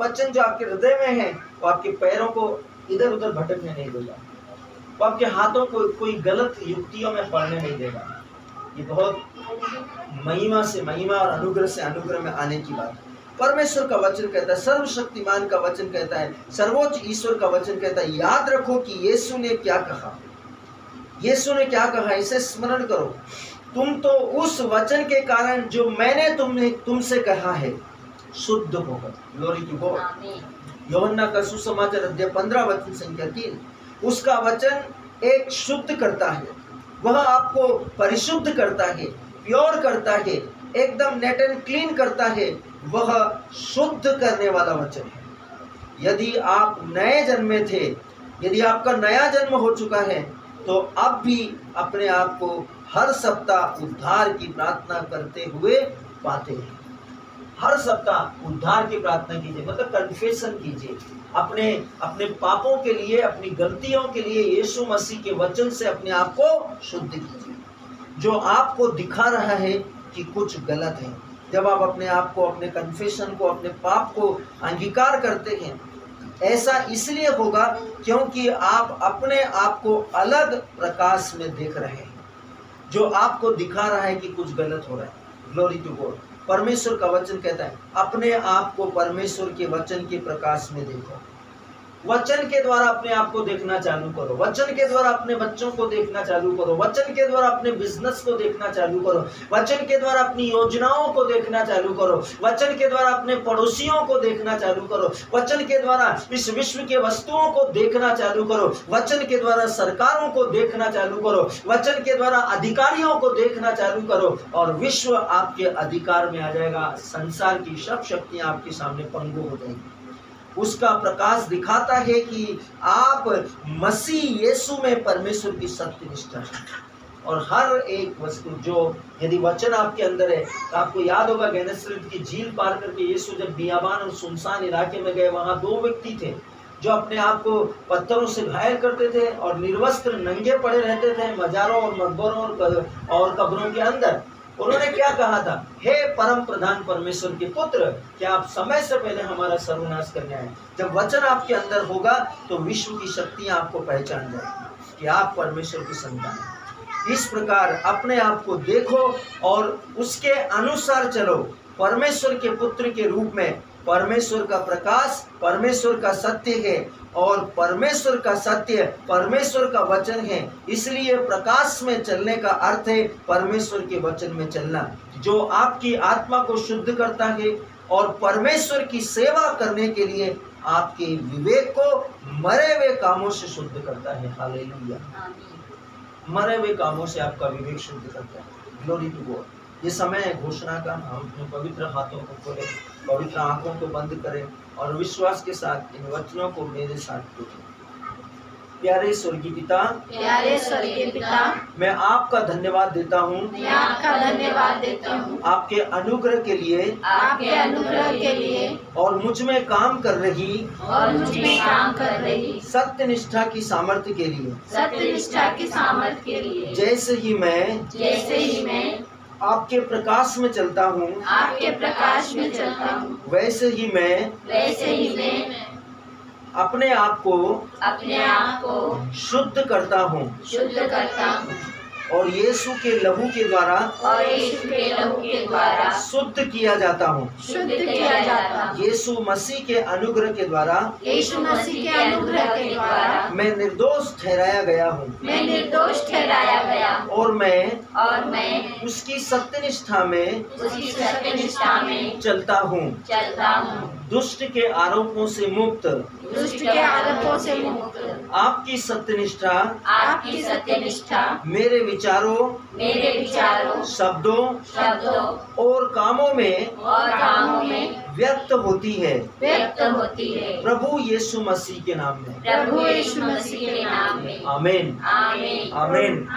वचन जो आपके हृदय में है वो आपके पैरों को इधर उधर भटकने नहीं देगा, वो आपके हाथों को कोई गलत युक्तियों में पड़ने नहीं देगा। ये बहुत महिमा से महिमा और अनुग्रह से अनुग्रह में आने की बात है। परमेश्वर का वचन कहता है, सर्वशक्तिमान का वचन कहता है, सर्वोच्च ईश्वर का वचन कहता है, याद रखो कि यीशु ने क्या कहा। यीशु ने क्या कहा इसे स्मरण करो। तुम तो उस वचन के कारण जो मैंने तुमसे कहा है शुद्ध होगा। Glory to God. यूहन्ना का सुसमाचार अध्याय 15 वचन संख्या 3। उसका वचन एक शुद्ध करता है, वह आपको परिशुद्ध करता है, प्योर करता है, एकदम नेट एंड क्लीन करता है। वह शुद्ध करने वाला वचन है। यदि आप नए जन्मे थे, यदि आपका नया जन्म हो चुका है, तो अब भी अपने आप को हर सप्ताह उद्धार की प्रार्थना करते हुए पाते हैं। हर सप्ताह उद्धार की प्रार्थना कीजिए, मतलब कन्फेशन कीजिए अपने अपने पापों के लिए, अपनी गलतियों के लिए। यीशु मसीह के वचन से अपने आप को शुद्ध कीजिए। जो आपको दिखा रहा है कि कुछ गलत है, जब आप अपने आप को, अपने कन्फेशन को, अपने पाप को अंगीकार करते हैं, ऐसा इसलिए होगा क्योंकि आप अपने आप को अलग प्रकाश में देख रहे हैं, जो आपको दिखा रहा है कि कुछ गलत हो रहा है। Glory to God. परमेश्वर का वचन कहता है अपने आप को परमेश्वर के वचन के प्रकाश में देखो। वचन के द्वारा अपने आप को देखना चालू करो, वचन के द्वारा अपने बच्चों को देखना चालू करो, वचन के द्वारा अपने बिजनेस को देखना चालू करो, वचन के द्वारा अपनी योजनाओं को देखना चालू करो, वचन के द्वारा अपने पड़ोसियों को देखना चालू करो, वचन के द्वारा इस विश्व के वस्तुओं को देखना चालू करो, वचन के द्वारा सरकारों को देखना चालू करो, वचन के द्वारा अधिकारियों को देखना चालू करो, और विश्व आपके अधिकार में आ जाएगा। संसार की सब शक्तियां आपके सामने पंगु हो जाएंगी। उसका प्रकाश दिखाता है कि आप मसीह यीशु में परमेश्वर की सत्य निष्ठा है। और हर एक वस्तु जो, यदि वचन आपके अंदर है, तो आपको याद होगा गेनेसरेत की झील पार करके यीशु जब बियाबान और सुनसान इलाके में गए, वहां 2 व्यक्ति थे जो अपने आप को पत्थरों से घायल करते थे और निर्वस्त्र नंगे पड़े रहते थे मजारों और मकबरों और कब्रों के अंदर। उन्होंने क्या कहा था? हे परम प्रधान परमेश्वर के पुत्र, क्या आप समय से पहले हमारा सर्वनाश करने आए? जब वचन आपके अंदर होगा तो विश्व की शक्तियां आपको पहचान जाएगी कि आप परमेश्वर की संतान हैं। इस प्रकार अपने आप को देखो और उसके अनुसार चलो। परमेश्वर के पुत्र के रूप में परमेश्वर का प्रकाश परमेश्वर का सत्य है, और परमेश्वर का सत्य परमेश्वर का वचन है। इसलिए प्रकाश में चलने का अर्थ है परमेश्वर के वचन में चलना, जो आपकी आत्मा को शुद्ध करता है और परमेश्वर की सेवा करने के लिए आपके विवेक को मरे हुए कामों से शुद्ध करता है। हालेलुया। मरे हुए कामों से आपका विवेक शुद्ध करता है। Glory to God. ये समय है घोषणा का। हम अपने पवित्र हाथों को खोलें, पवित्र आंखों को बंद करें और विश्वास के साथ इन वचनों को मेरे साथ पूछें। प्यारे स्वर्गीय पिता, मैं आपका धन्यवाद देता हूँ, आपके अनुग्रह के लिए और मुझ में काम कर रही सत्य निष्ठा की सामर्थ्य के लिए। जैसे ही मैं आपके प्रकाश में चलता हूँ, वैसे ही मैं अपने आप को शुद्ध करता हूँ और यीशु के लहू के द्वारा शुद्ध किया जाता हूँ। यीशु मसीह के अनुग्रह के द्वारा मैं निर्दोष ठहराया गया हूँ और मैं उसकी सत्यनिष्ठा में चलता हूँ। दुष्ट के आरोपों से मुक्त आपकी सत्यनिष्ठा मेरे विचारों, शब्दों और कामों में व्यक्त होती है। प्रभु यीशु मसीह के नाम में। आमीन। आमीन।